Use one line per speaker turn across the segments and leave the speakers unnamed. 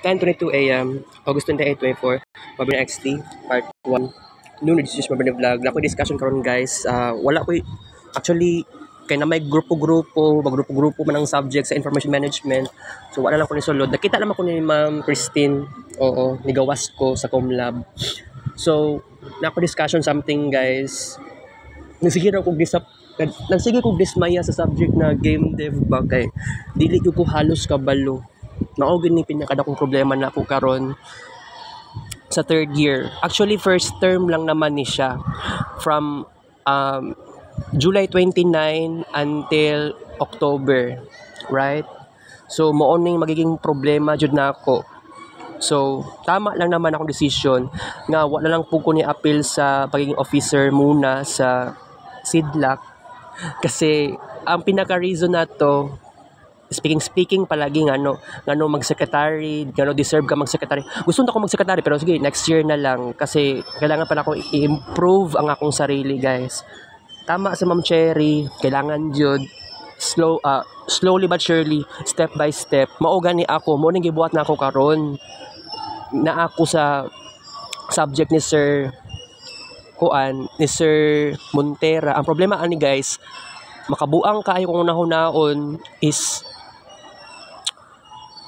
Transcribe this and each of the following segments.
10:22 a.m. August 28, 24. Mabini XT, part 1. Noon, this is Mabini Vlog. Wala ko discussion karon guys. Wala ko actually, kaya na may grupo-grupo man ang subject sa information management. So, wala lang ko ni sulod. Nakita naman ko ni Ma'am Christine. Oo, nigawas ko sa ComLab. So, na ko discussion something guys. Nagsige kong dismaya sa subject na game dev ba kay dili ko halos kabalo. Mao gid ni pinakada kong problema na ako karon sa third year. Actually first term lang naman ni siya from July 29 until October, right? So mao ning magiging problema jud na ako. So tama lang naman akong decision nga wala lang po ko ni appeal sa pagiging officer muna sa SIDLAC kasi ang pinaka reason na to speaking palagi ngano mag-secretary, deserve ka mag-secretary. Gusto na ako mag-secretary pero sige, next year na lang kasi kailangan pa ako i-improve ang akong sarili, guys. Tama sa Ma'am Cherry, kailangan jud slowly but surely, step by step. Mao gani ako, mo ning gibuhat na ako karon na ako sa subject ni Sir Montera. Ang problema ani guys, makabuang kaayo kung nahunaon is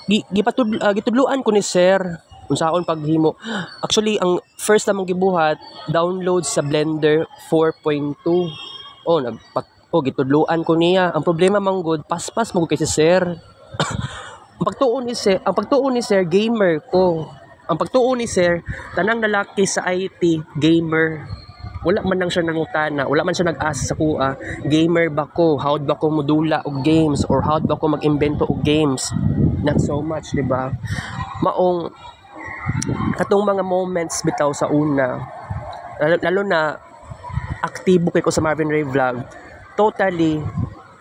gitudluan ko ni sir unsaon paghimo. Actually ang first namang gibuhat download sa Blender 4.2. Gitudluan ko niya. Ang problema manggod paspas mo kay si sir. ang pagtuon ni sir gamer ko. Ang pagtuon ni sir tanang lalaki sa IT gamer. Wala man lang siya nangutana, wala man siya nag-ask sa kuha, gamer ba ko, how ba ko modula og games, or how ba ko mag-invento og games. Not so much, di ba? Maong katong mga moments bitaw sa una, lalo na aktibo kay ko sa Marvin Ray Vlog, totally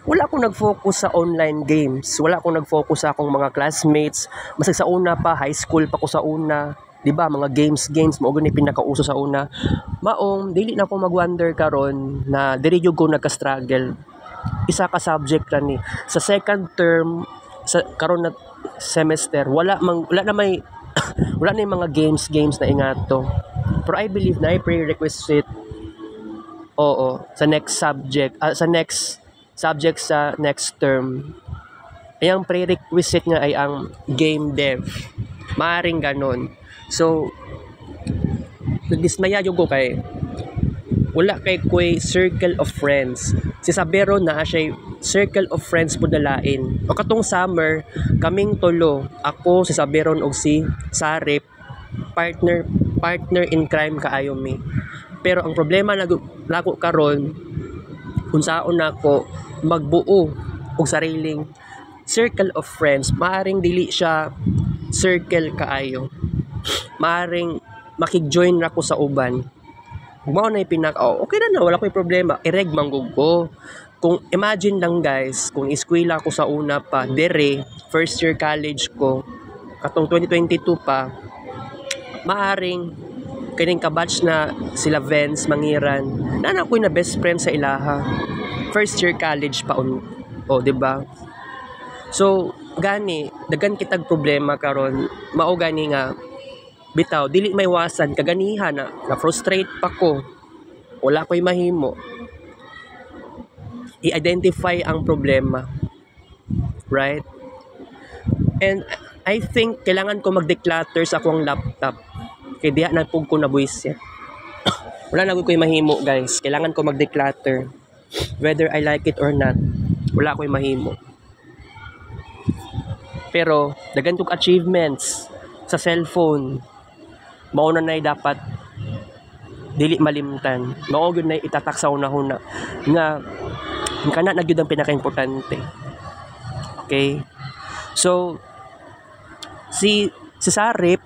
wala akong nag-focus sa online games, wala akong nag-focus sa akong mga classmates. Masag sa una pa, high school pa ko sa una, di ba, mga games mao gani pinakauso sa una. Maong dili na ako mag-wonder karon na diri jud ko nagka-struggle. Isa ka subject ra ni sa second term sa karon na semester, wala na may wala na yung mga games na ingato. Pero I believe na prerequisite sa next subject sa next term. Ang prerequisite nga ay ang game dev. Maaring ganon. So, nagdismaya yung ko kay wala kay kuy circle of friends. Si Sabero na siya circle of friends po dalain. O katong summer, kaming tulo, ako, si Saberon og si Sarip, partner in crime kaayo mi. Pero ang problema nako karon kung saon nako magbuo og sariling circle of friends, maaring dili siya circle kaayo. Maaring makig-join na ko sa uban. Mao na okay na wala ko'y problema. Ireg manggug ko. Kung imagine lang guys, kung eskwela ko sa una pa, first year college ko, katong 2022 pa, maaring kining kabatch na sila Vince Mangiran, na ko'y na best friend sa ilaha. First year college pa di ba? So, gani, dagan kitag problema karon. Mao gani nga bitaw dili maiwasan kaganihan na frustrate pa ko, wala ko'y mahimo i-identify ang problema, right? And I think kailangan ko mag-declutter sa akong laptop kay diha na pug ko na buwis wala na ko'y mahimo guys. Kailangan ko mag-declutter whether I like it or not. Wala ko'y mahimo pero dagan kong achievements sa cellphone. Mao na dapat dili malimtan. Mao gyud na itatak sa una-una nga kana na gyud ang pinaka-importante. Okay? So si Sarip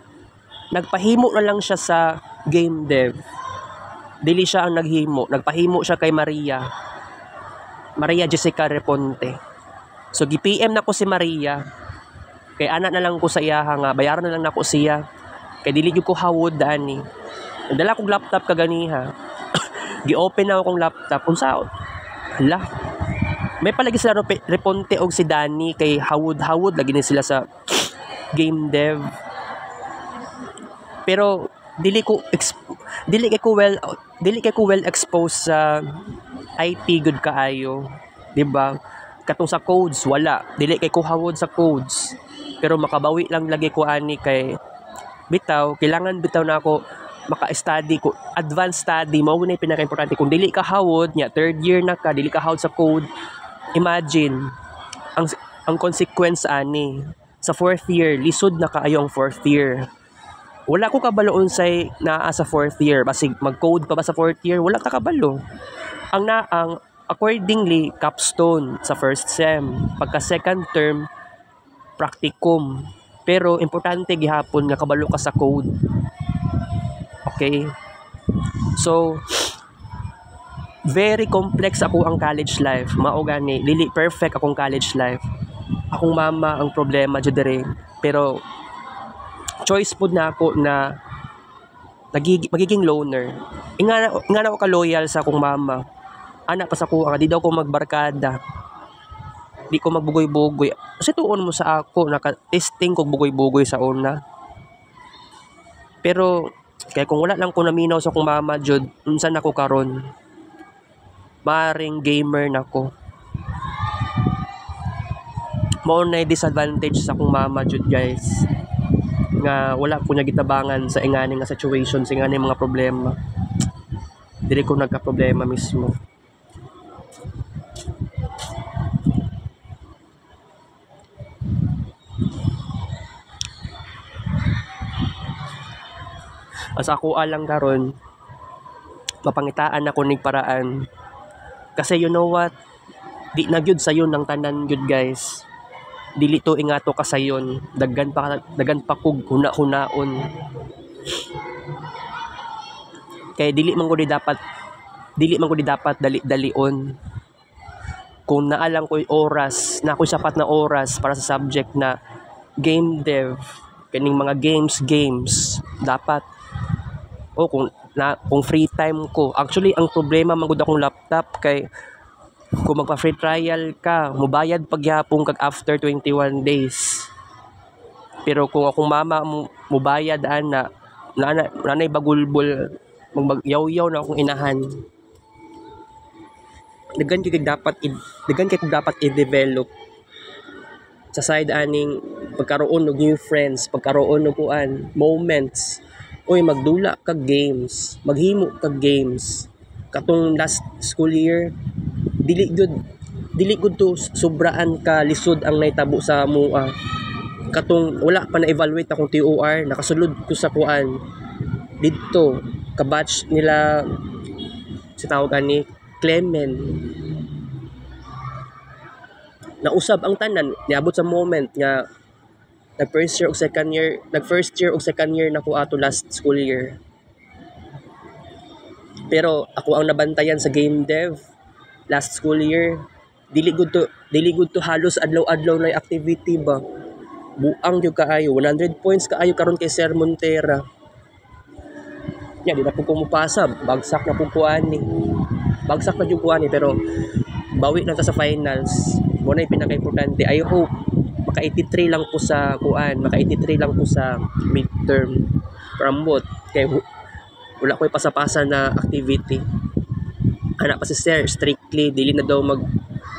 nagpahimo na lang siya sa game dev. Dili siya ang naghimo, nagpahimo siya kay Maria Jessica Reponte. So gi-PM na ko si Maria. Kay anak na lang ko sa iyaha nga bayaran na lang nako siya. Kay dili jud ko hawod ani. Nagdala kong laptop kaganiha. Gi-open na akong laptop. Unsa? Hala. May palagi sila Reponte og si Danny kay hawod lagi ni sila sa game dev. Pero dili kay ko well exposed sa IT good kaayo, di ba? Katong sa codes wala, dili kay ko hawod sa codes. Pero makabawi lang lagi ko ani kay bitaw kailangan bitaw na ako maka-study ko, advanced study mao na pinaka-importante. Kung dili ka hawod nya third year na ka, dili ka hawod sa code, imagine ang consequence ani sa fourth year, lisod na kaayo ang fourth year. Wala ko kabalo unsay naa sa fourth year, basig mag-code pa ba sa fourth year, wala ta kabalo. Ang accordingly capstone sa first sem, pagka second term practicum. Pero importante gihapon nga kabalo ka sa code. Okay? So very complex ako ang college life. Mao gani, dili perfect akong college life. Akong mama ang problema jud dire. Pero choice pud na ako na magiging loner. Ingana ako ka loyal sa akong mama. Anak pa sa ko, di daw ko magbarkada. Di ko magbugoy-bugoy. Kasi tuon mo sa ako, naka-testing ko bugoy-bugoy sa una. Pero kaya kung wala lang ko naminaw sa akong mama jud, unsan ako karon? Maring gamer na ko. Mao na disadvantage sa akong mama jud, guys. Nga wala ko niya gitabangan sa ingani nga situation, sa ingani mga problema. Dili ko nagka-problema mismo. As ako alang karon, mapangitaan ako ning paraan. Kasi you know what? Di na gyud sayon ng tanan gyud, guys. Dili to ingato ka sayon. Daggan pa kog huna-hunaon. Kay dili man gud dapat dali-dalion. Kung naalang ko'y oras, na ako'y sapat na oras para sa subject na game dev, kaning mga games, dapat kung free time ko. Actually, ang problema man gud akong laptop kay kung magpa-free trial ka, mubayad pagyapon kag after 21 days. Pero kung akong mama mubayad nanay bagulbol, magyaw-yaw na akong inahan. Daghan kay dapat i-develop sa side aning pagkaroon og new friends, pagkaroon og moments. Oy, magdula kag games, maghimo kag games. Katong last school year, dili good to sobraan ka lisod ang naitabo sa mua. Katong wala pa na evaluate akong TOR, nakasulod ko sa didto ka batch nila si tawag ani Clement. Nausab ang tanan, niabot sa moment nga nag-first year ug second year na ko ato last school year. Pero ako ang nabantayan sa game dev last school year. Dili good to halos adlaw-adlaw na activity ba. Buang jud kaayo, 100 points kaayo karon kay Sir Montera. Nya di na po kumupasa, bagsak na jud kuani pero bawi lang ta sa finals. Mo na pinaka-importante. I hope maka 83 lang ko sa midterm. Parambot kay wala ko'y pasapasa na activity. Anak pa si Sir, strictly dili na daw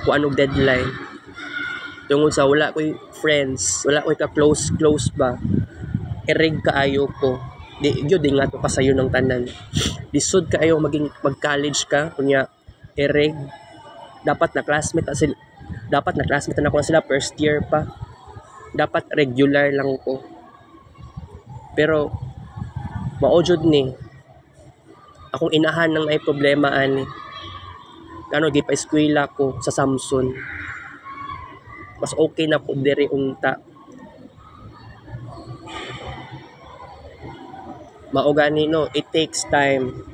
kuanog deadline. Tungod sa wala ko'y friends, wala ko'y ka-close ba. Ereg kaayo ko. Di nga to kasayo ng tanan. Lisod kaayo mag-college ka, kunya ereg. Dapat na classmate na ako sila first year pa. Dapat regular lang ko. Pero maojud ni akong inahan nang ay problema ani. Di pa eskwela ko sa Samson. Mas okay na po diri unta. Mao gani no, it takes time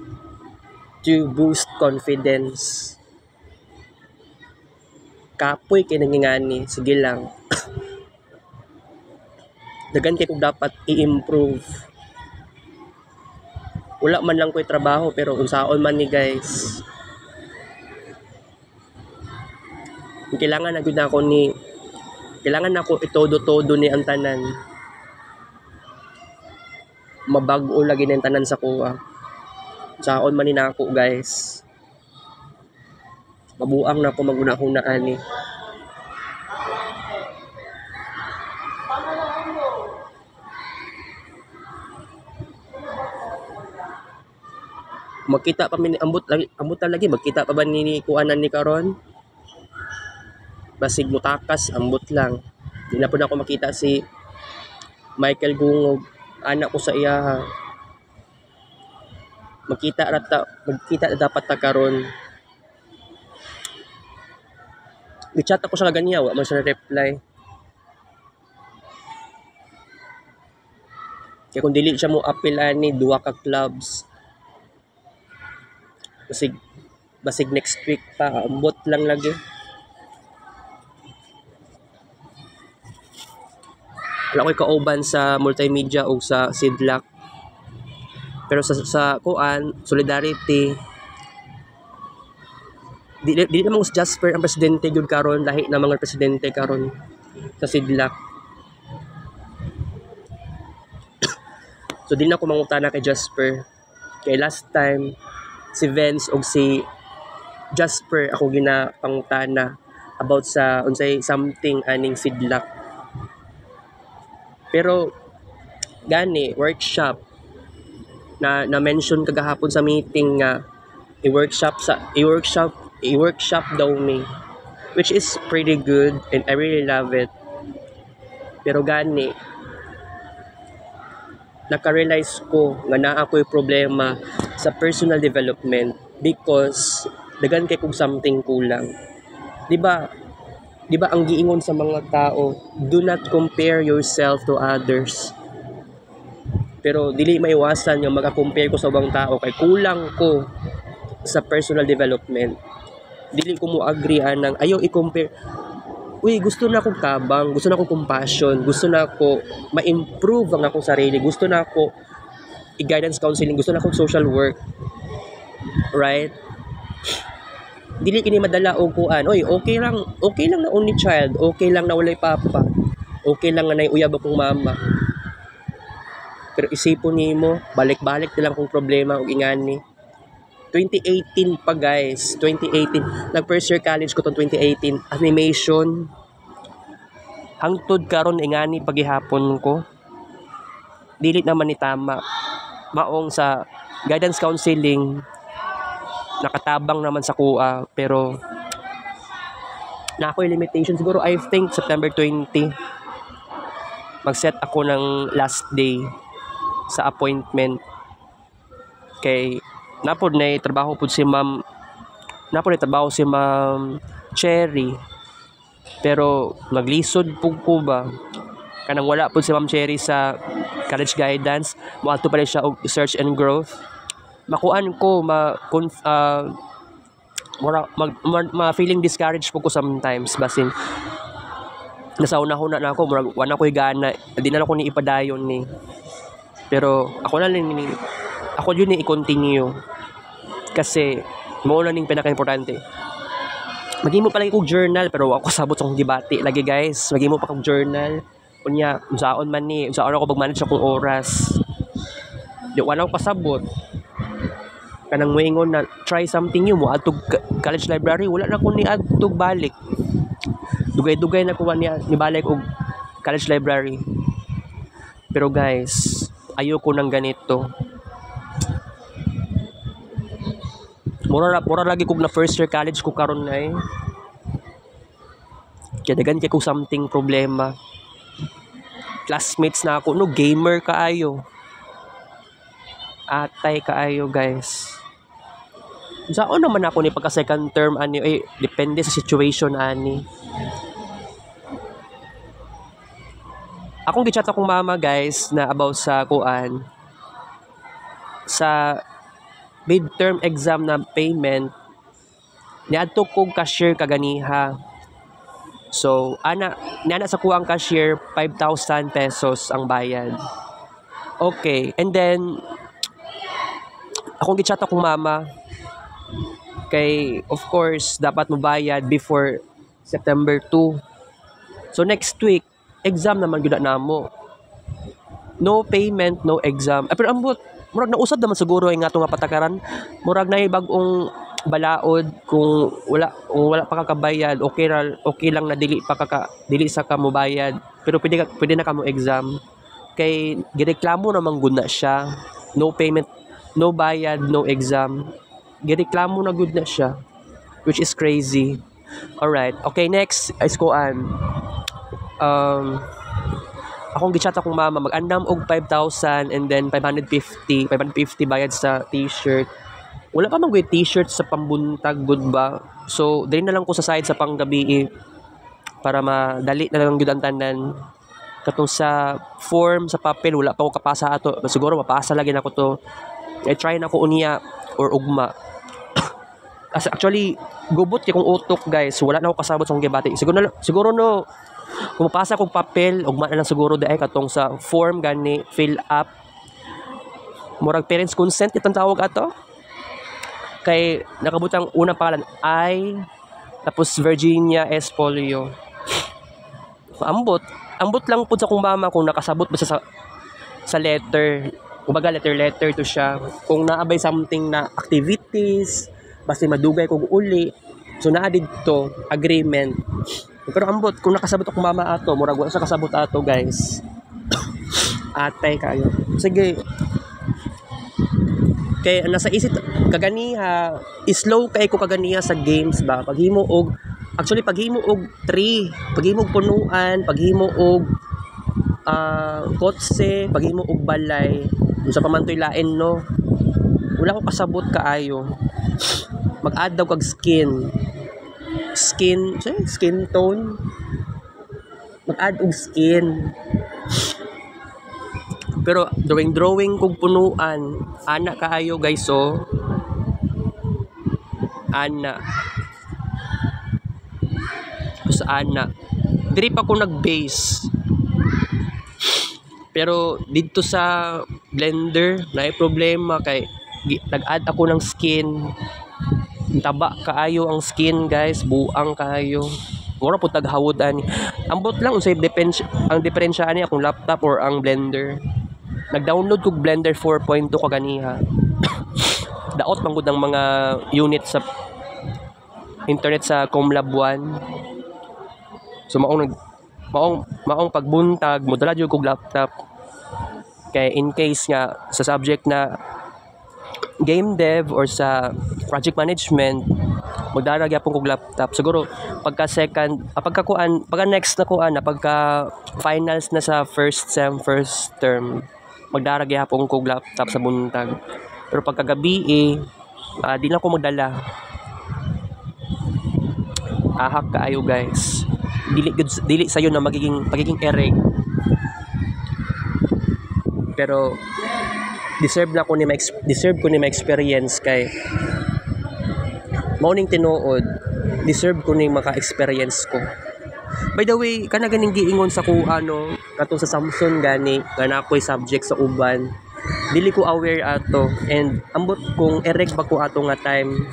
to boost confidence. Kapoy kay nangingani, sige lang. Dagan kay kung dapat i-improve. Wala man lang ko'y trabaho pero unsaon man ni, guys. Kailangan na ako itodo-todo ni ang tanan. mabag-o lagi ng tanan sa kuha. Saon man ni nako guys. Mabuang na ako maguna-una ani. Magkita pa min ambot lagi magkita pa ba ni kuanan ni karon? Basig mutakas ambot lang. Di na po na ako makita si Michael Gungog, anak ko sa iya. Magkita na dapat ta karon. I-chat ako sa ganiya, wa man siya reply. Kaya kung dili siya mo appeal ani duha ka clubs. Basig next week pa, ambot lang lagi. Wala ko'y kauban sa multimedia o sa Sidlak. Pero sa kuan, Solidarity, di namang Jasper ang presidente yun karon, lahi na mga presidente karon sa Sidlak. So di na ako mangutana kay Jasper. Kay last time, si Vince o si Jasper ako ginapangutana about sa unsay something aning Sidlak. Pero gani workshop na mention kagahapon sa meeting nga i-workshop daw me, which is pretty good and I really love it. Pero gani naka-realize ko nga naa ako'y problema sa personal development because dagan kay kog something kulang. Di ba ang giingon sa mga tao, do not compare yourself to others. Pero dili maiwasan yung maka-compare ko sa ubang tao kay kulang ko sa personal development. Dili ko mo agree anang ayaw i-compare. Uy, gusto na akong kabang, gusto na akong compassion, gusto na ako ma-improve ang akong sarili, gusto na ako i-guidance counseling, gusto na akong social work. Right? Dili kini madala og kuan. Oy, okay lang na only child, okay lang na walay papa. Okay lang na uyab akong mama. Pero isipon nimo, balik-balik na lang kung problema og ingani. 2018 pa guys, 2018. Nag-first year college ko tong 2018, animation. Hangtod karon ingani pagihapon ko. Dili naman ni tama. Maong sa guidance counseling nakatabang naman sa kuha pero na ako'y limitation siguro. I think September 20 mag-set ako ng last day sa appointment kay napod na trabaho po si ma'am Cherry pero naglisod po ko ba kanang wala po si ma'am Cherry sa college guidance mo ato pala siya og search and growth makuan ko feeling discouraged po ko sometimes basin nasa una-una na ako murag wala ko higana di na ako ni ipadayon ni pero ako yun ni i-continue kasi mo na ning pinaka-importante magimo pa lagi kog journal pero ako sabot sa debate lagi guys magimo pa kog journal unya unsaon man ni unsaon ako pag-manage akong oras di wala ko kasabot kanang moingon na try something new mo atog college library wala na ko ni atog balik dugay-dugay na ko ni balik og college library pero guys ayoko nang ganito mura lagi kog na first year college ko karon na kaya dagan kay ko something problema classmates na ako no gamer kaayo atay kaayo guys saan naman ako ni pagka second term ani depende sa situation ani akong gichat akong mama guys na about sa kuan sa midterm exam na payment niadto kog cashier kaganiha so ana sa kuang cashier 5,000 pesos ang bayad okay and then akong gichat akong mama kay of course dapat mo bayad before September 2 so next week exam naman gyud namo no payment, no exam. Pero ambot, murag nausad naman siguro yung nga nga patakaran. Murag na bagong balaod kung wala pa kakabayad, okay lang na dili sa ka mo bayad. Pero pwede na ka mo exam. Kay gireklamo naman gud na siya. No payment, no bayad, no exam. Gireklamo na gud na siya. Which is crazy. Alright. Okay, next is kuan. Akong gichat akong mama mag-andam og 5,000 and then 550 bayad sa t-shirt. Wala pa mag t-shirt sa pambuntag good ba. So dili na lang ko sa side sa panggabi para madali na lang gyud ang tanan. Katong sa form sa papel wala pa ko kapasa ato. Siguro mapasa lagi na ko to. I-try na ko unya or ugma. Kasi actually gubot kay kong utok guys. Wala na ako kasabot sa gibati. Siguro no kung mapasa kong papel ugma na lang siguro dai katong sa form gani fill up. Murag parents consent itong tawag ato. Kay nakabutang unang pangalan I tapos Virginia S. Polio. Ambot lang po sa kong mama kung nakasabot ba sa letter. Kumbaga letter to siya. Kung naabay something na activities, basta madugay kong uli. So naa dito agreement. Pero ambot kung nakasabot akong mama ato, murag wala sa kasabot ato guys. Atay kayo. Sige. Kay nasa isip kaganiha slow kay ko kaganiha sa games ba paghimo og 3 paghimo og punuan paghimo og kotse paghimo og balay sa pamantoy lain no wala ko kasabot kaayo mag-add daw kag skin tone mag-add og skin. Pero drawing kog punuan ana kaayo guys so ana diri pa ko nag-base pero dito sa Blender naay problema kay nag-add ako ng skin taba kaayo ang skin guys buang kaayo mura po taghawod ani ambot lang unsay ang diferensya ani akong laptop or ang Blender. Nag-download ko Blender 4.2 kaganiha. Daot man gud ang mga unit sa internet sa Comlab 1. So maong pagbuntag mo dala jud kog laptop. Kay in case nga sa subject na game dev or sa project management magdara gyapon kog laptop. Siguro pagka next na kuan na pagka finals na sa first term magdarag yapon kog laptop sa buntag. Pero pagkagabi di na ko magdala. Ahak kaayo guys. Dili sayo na pagiging ereg. Pero deserve ko ni ma-experience kay morning tinuod. Deserve ko ni maka-experience ko. By the way, kana ganing giingon sa ko katong sa Samsung gani nga nakoy subject sa uban. Dili ko aware ato and ambot kung ereg ba ko ato nga time.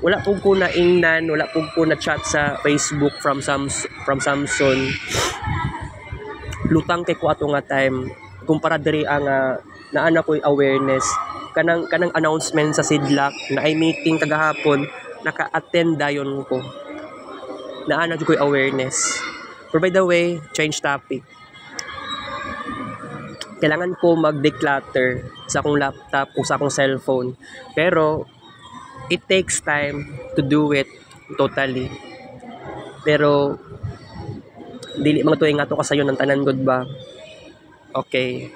Wala pug ko na ingnan, wala pug ko na chat sa Facebook from Samsung. Lutang kay ko ato nga time kumpara diri ang naana ko'y awareness kanang announcement sa Sidlak na ay meeting kagahapon naka-attend dayon ko. Naana jud ko'y awareness. But by the way, change topic. Kailangan ko mag-declutter sa akong laptop o sa akong cellphone. Pero, it takes time to do it totally. Pero, dili mga tuwing nga to kasayo ng tanan good ba? Okay.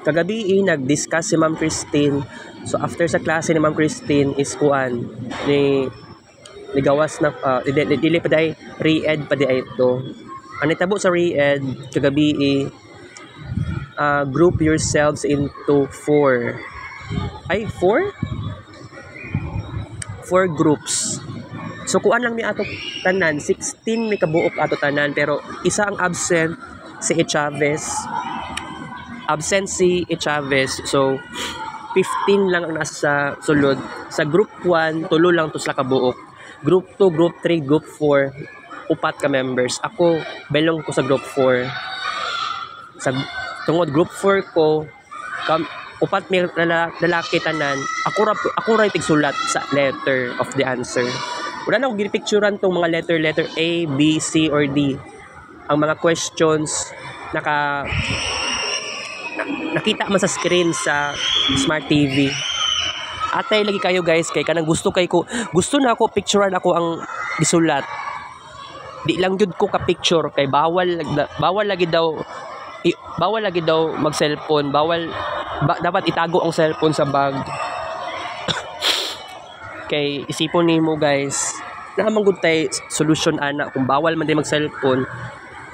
Kagabi nag-discuss si Ma'am Christine. So after sa klase ni Ma'am Christine is kuan ni gawas na dili pa day re-ed pa di ito. Ang itabo sa re-ed kagabi group yourselves into 4 groups. So kuan lang mi ato tanan 16 mi kabuok ato tanan pero isa ang absent si Chavez. So 15 lang ang nasa sulod. Sa group 1 tulo lang to sila kabuok. Group 2, group 3, group 4 upat ka members. Ako belong ko sa group 4. Sa tungod group 4 ko upat may lalaki tanan. Ako ra tigsulat sa letter of the answer. Wala na ko gipicturean tong mga letter A, B, C or D. Ang mga questions nakita man sa screen sa Smart TV. Atay lagi kayo guys kay kanang gusto na ako picturean ako ang gisulat. Di lang jud ko ka picture kay bawal lagi daw mag-cellphone, dapat itago ang cellphone sa bag. Kay isipon nimo guys, naman gud tay solution ana kung bawal man day mag-cellphone.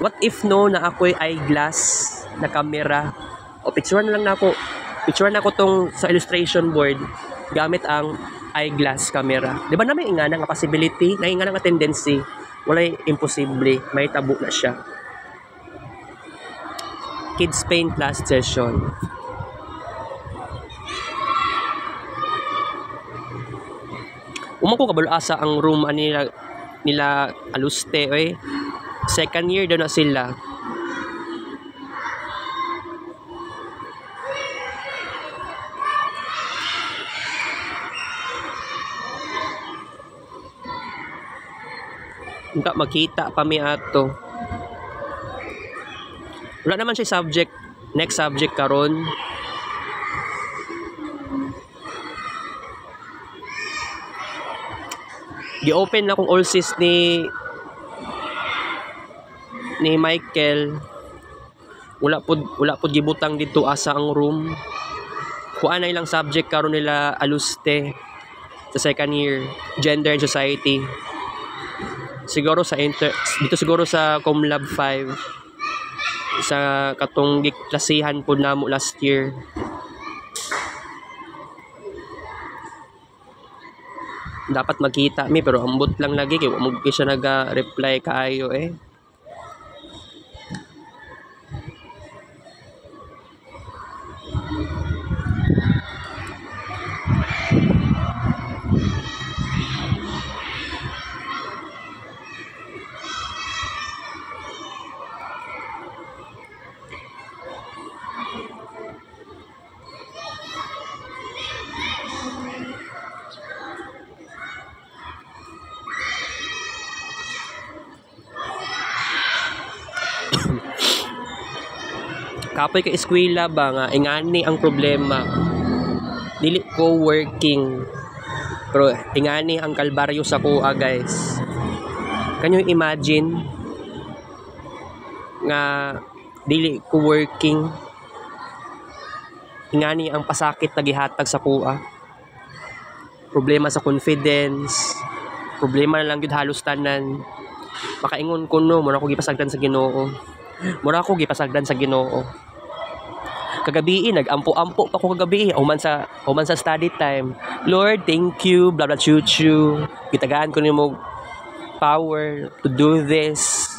What if no na ako'y eyeglass na camera o picturean nako tong sa illustration board gamit ang eyeglass camera. Di ba na may ingana nga possibility, na ingana nga tendency, walay imposible, may tabo na siya. Kids Paint last session. Umako kabalo asa ang room nila Aluste oy. Second year daw na sila. Hindi makita pa mi ato. Wala naman siya next subject karon. Gi-open na kong all sys ni Michael. Wala pod gibutang dito asa ang room. Kuan na ilang subject karon nila Aluste sa second year, Gender and Society. Siguro dito siguro sa Comlab 5. Sa katong giklasihan po namo last year. Dapat makita mi pero ambot lang lagi kay mo siya naga-reply kaayo eh. Kapoy ka eskwela ba nga ingani ang problema. Dili ko working. Pero ingani ang kalbaryo sa kuha guys. Can you imagine nga dili ko working. Ingani ang pasakit na gihatag sa kuha. Problema sa confidence. Problema na lang gyud halos tanan. Makaingon ko no, mura ko gipasagdan sa Ginoo. Kagabi nag-ampo-ampo pa ko kagabi human sa study time. Lord, thank you, blah blah chu. Gitagaan ko nimo power to do this.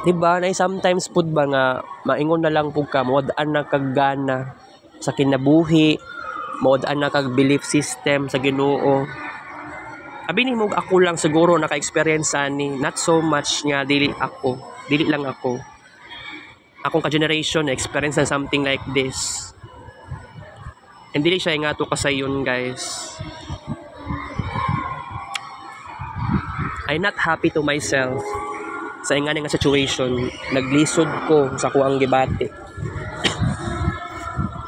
Diba? Na sometimes pud ba nga maingon na lang pud ka moad-an na kaggana sa kinabuhi, moad-an na kag belief system sa Ginoo. Abi nimo ako lang siguro naka-experience ani, not so much nga dili lang ako. Akong ka-generation na-experience na something like this. And dili siya nga to kasayon guys. I'm not happy to myself sa ingani nga situation. Naglisod ko sa kuang gibati.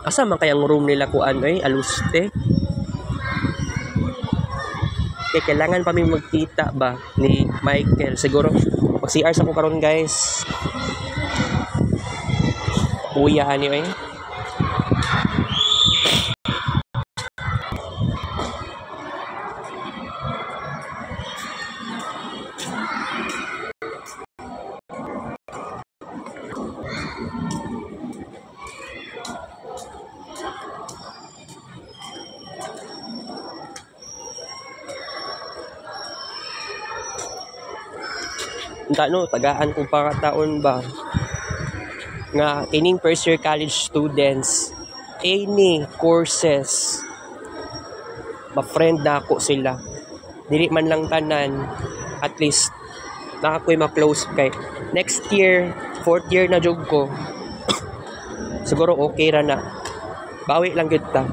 Asa man kayang room nila kuan ay Aluste? Kaya kailangan pa may magkita ba ni Michael. Siguro mag-CR sa ko karon guys. Uyahan niyo eh. Tagaan kung pakataon ba nga kining first year college students any courses ma-friend na ako sila dili man lang tanan at least nakakoy ma-close kay next year, fourth year na jug ko. Siguro okay ra na. Bawi lang gyud ta.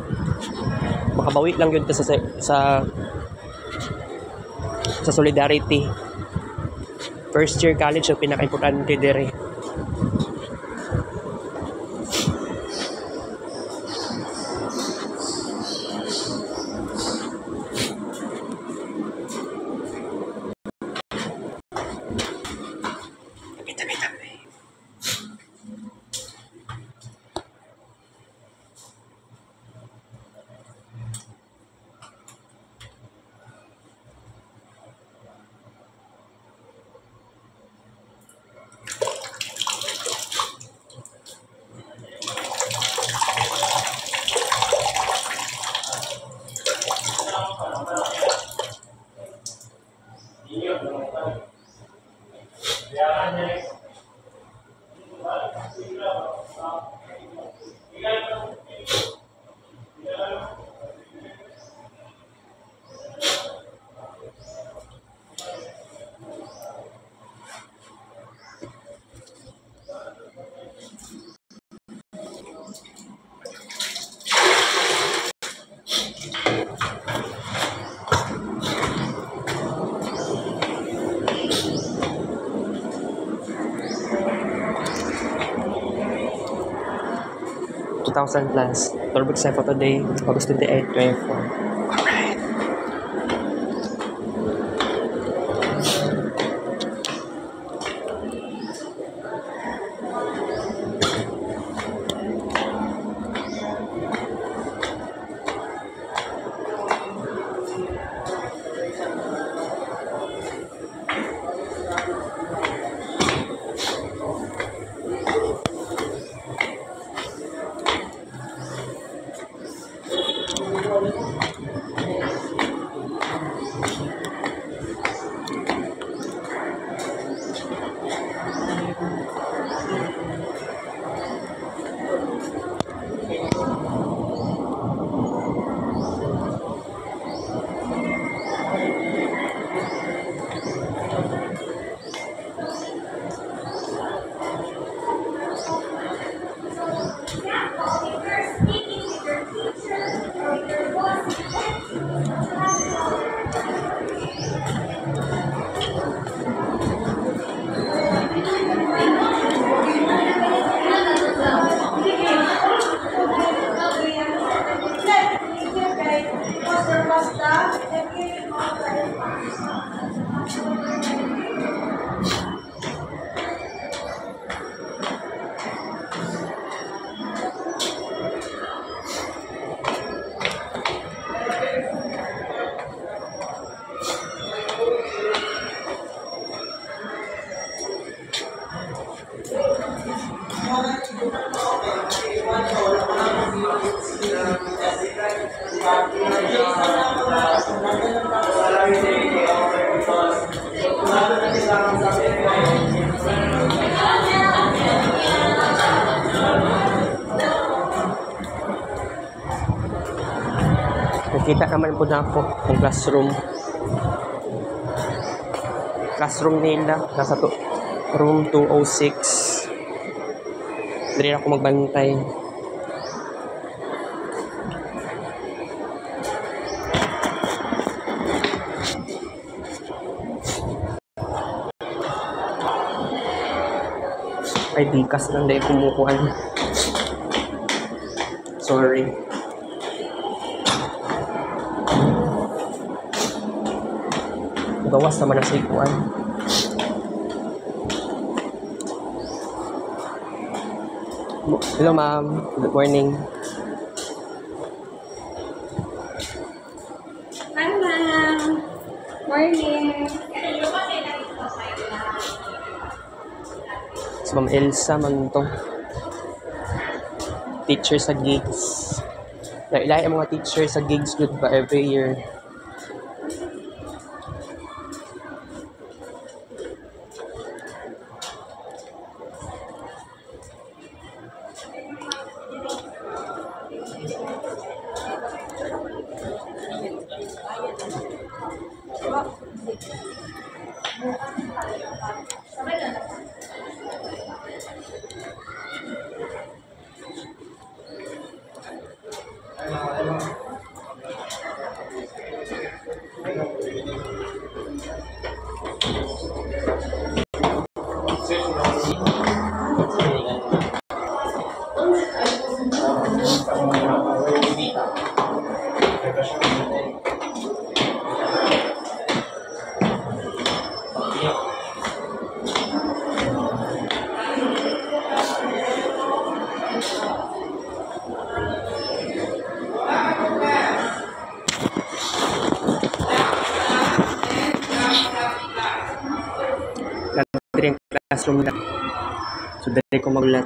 Makabawi lang gyud ta sa solidarity. First year college ang pinaka-importante dire. Tabi. 2,000 plus. Turbo excited for today, August 28, 24. Alright. Nakita naman po na ako ang classroom. Classroom nila. Nasa room 206. Dali ako magbantay. Ay, dikas lang dahil kumukuhan. Sorry. Gawas naman ang sikuan. Hello ma'am, good morning.
Hi ma'am, morning.
Si Ma'am Elsa man to. Teacher sa gigs. Nailay ang mga teacher sa gigs good ba every year. Dari ang classroom na. So, dari ko magulat.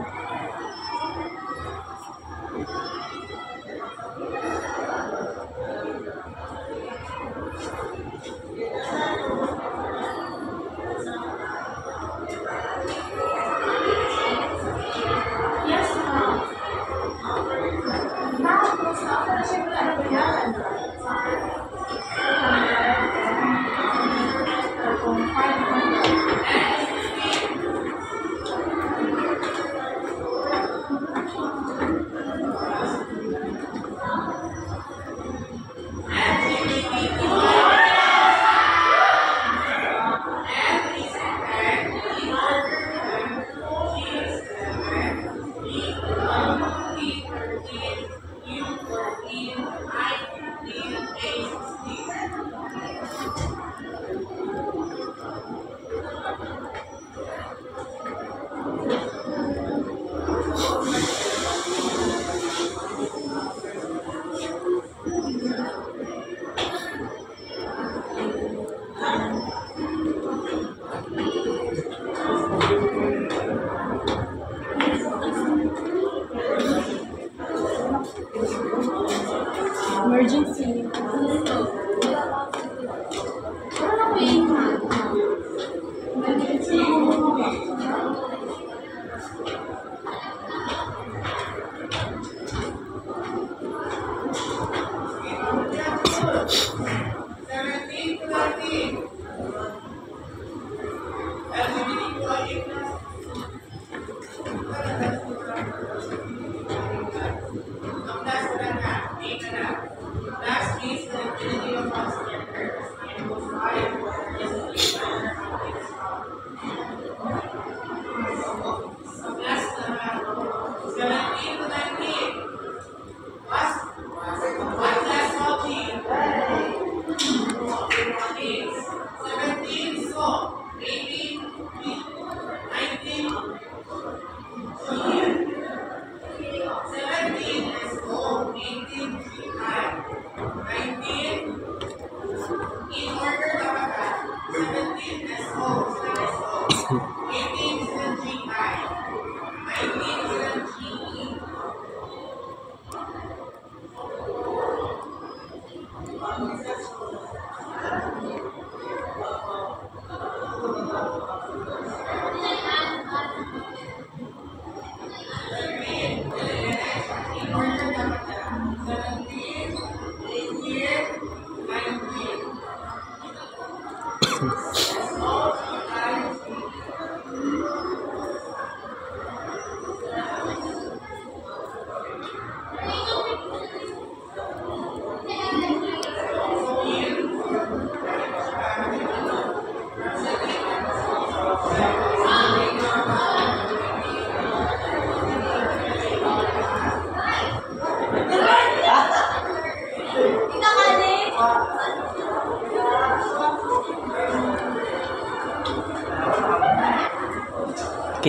Emergency.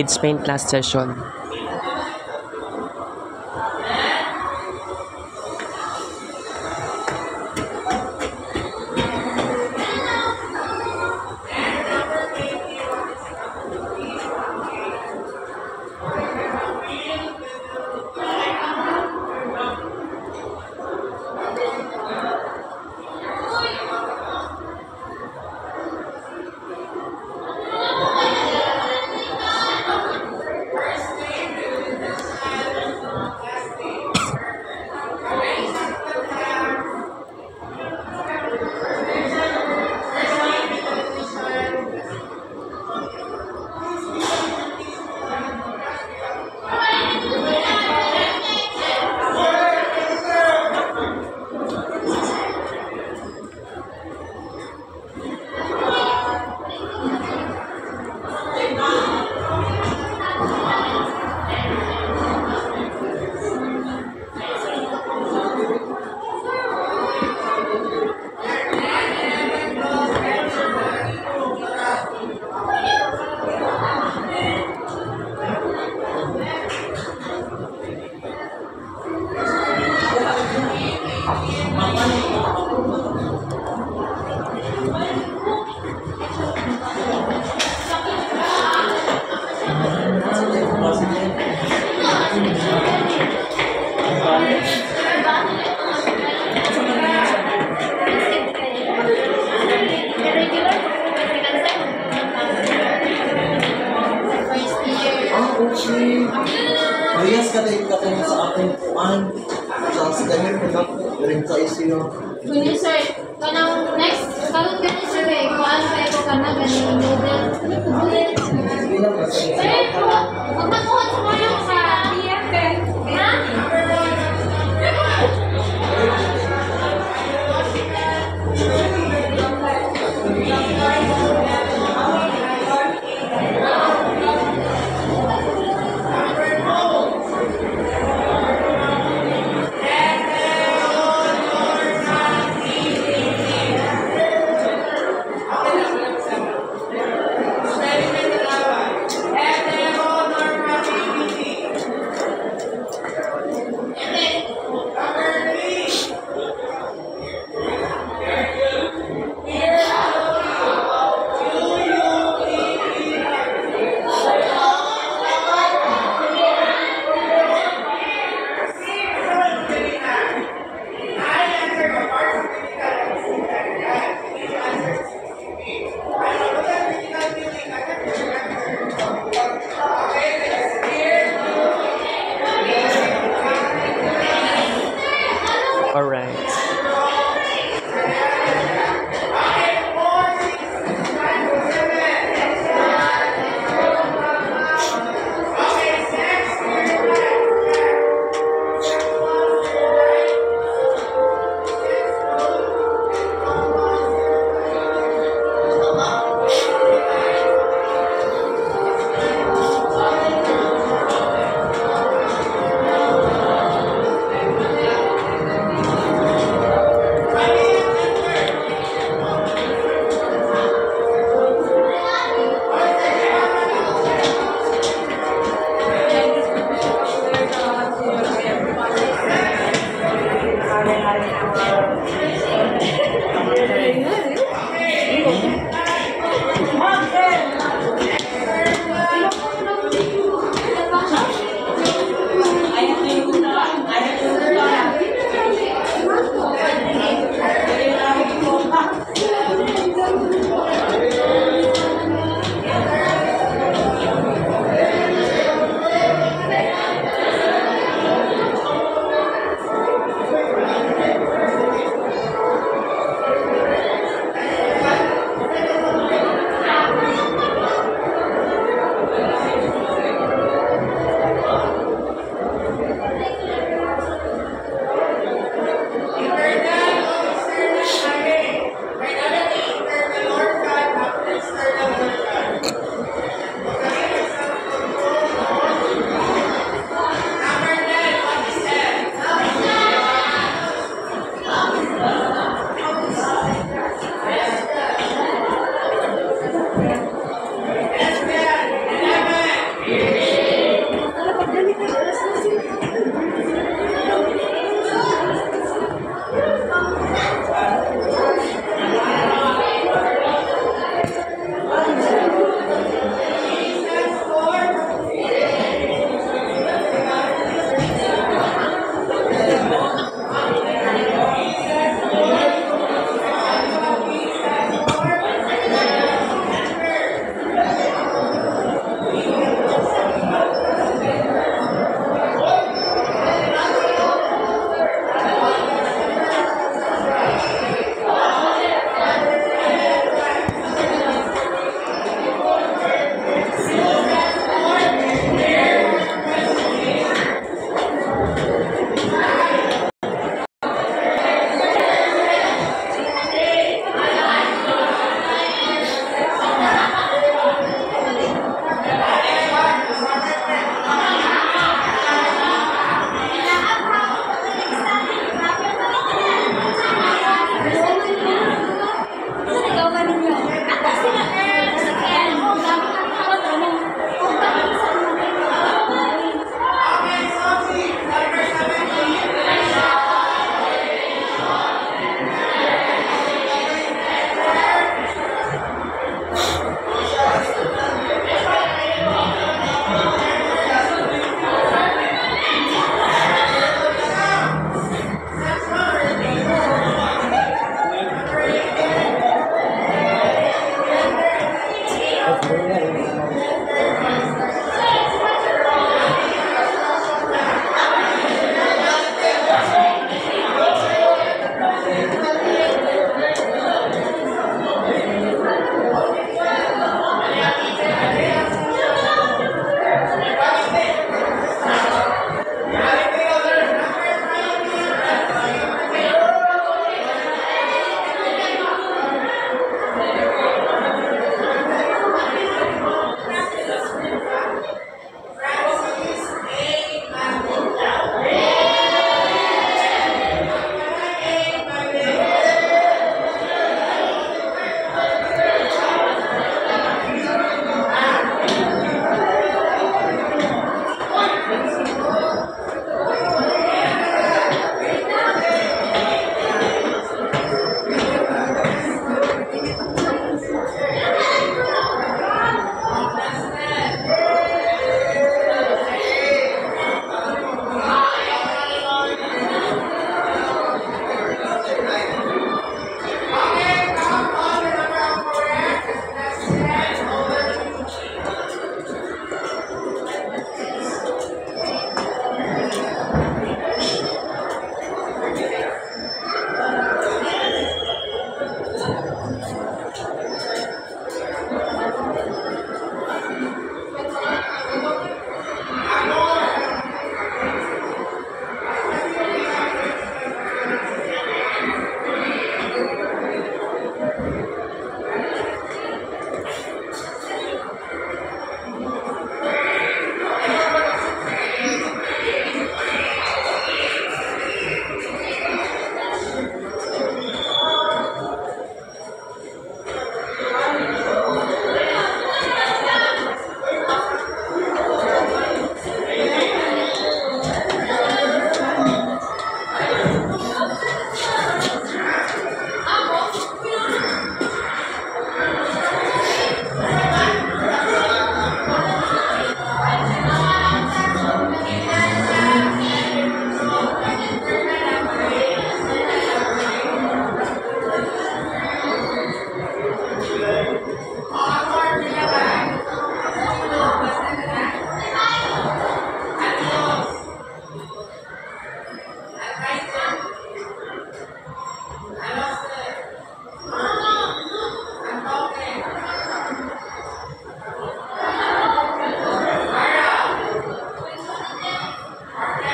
Kids Paint last session.
Okay. Parehas ka tayo sa aking kuhan. Sa ganyan ko na rin sa ICU.
Kunin sir, kanang next, karon ganin sir eh, kuan pa ko kana ganin noodle.
Sige lang, basta
Sir, magmakuha sa mga sa theater. Ha?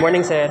Morning, sir.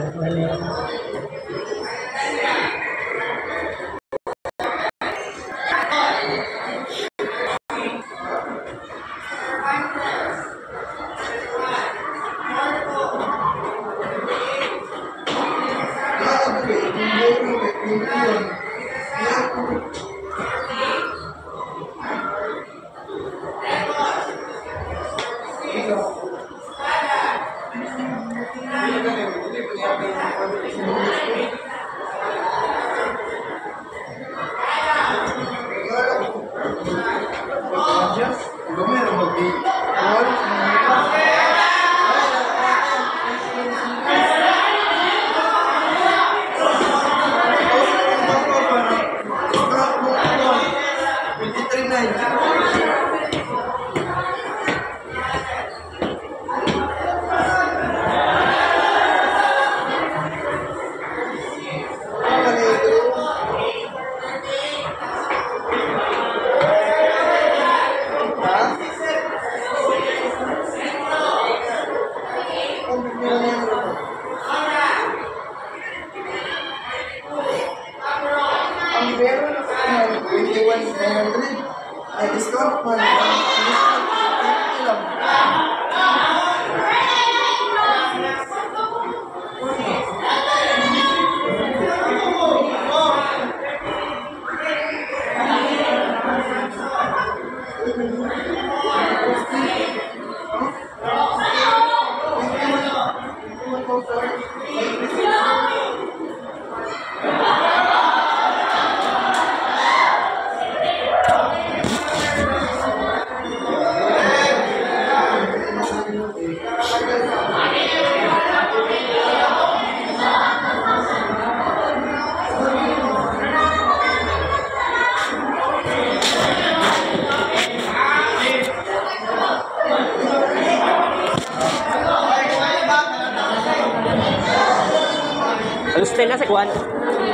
absent na sa kuan.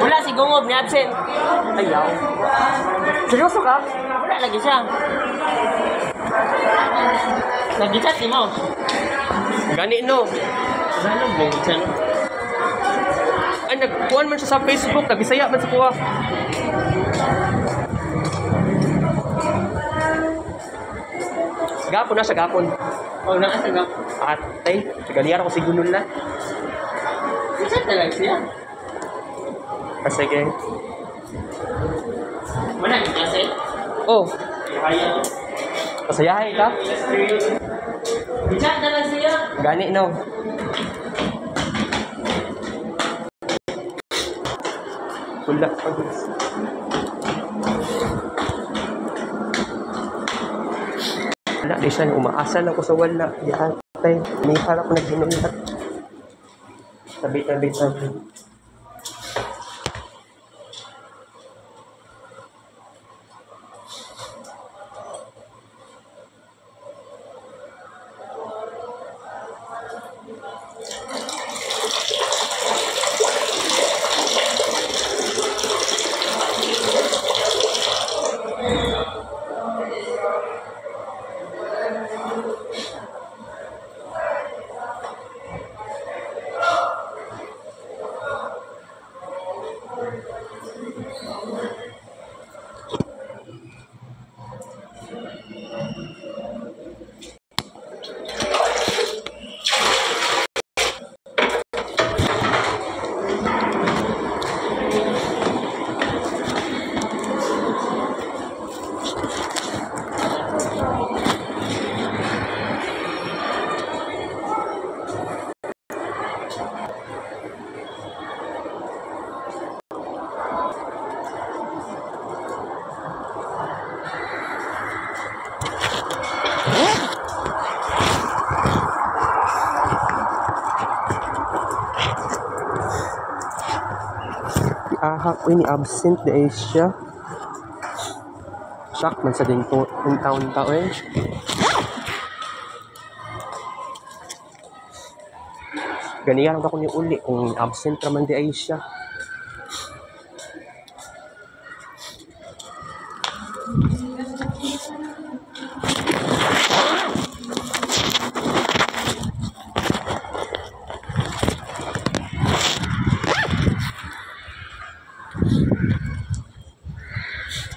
Wala si Gungob ni absent. Ayaw. Seryoso ka? Wala lagi siya. Nag-chat ni mo. Gani no. Ano ba yun? Ay, nagkuhan man siya sa Facebook. Nabisaya man sa kuha. Gapon na siya, gapon.
Oh, nasa gap.
Atay, nagaliara ko si Gunul na.
Isa talaga siya.
Sige.
Wala yung kasi.
Oh,
Kaya.
pasayahin ka?
Isa talaga siya.
Gani no. Wala. Wala, di siya umaasa lang ko sa wala. Di atay, may harap ko naghinulat. Tabi. Ahak ko ini absent na siya. Shock man sa ding taon-taon eh. Ganiyan ako ni uli kung absent raman di ay siya.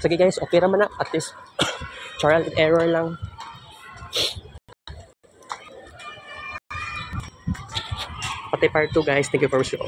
Sige guys, okay naman na. At least, trial and error lang. Pati part 2 guys. Thank you for watching.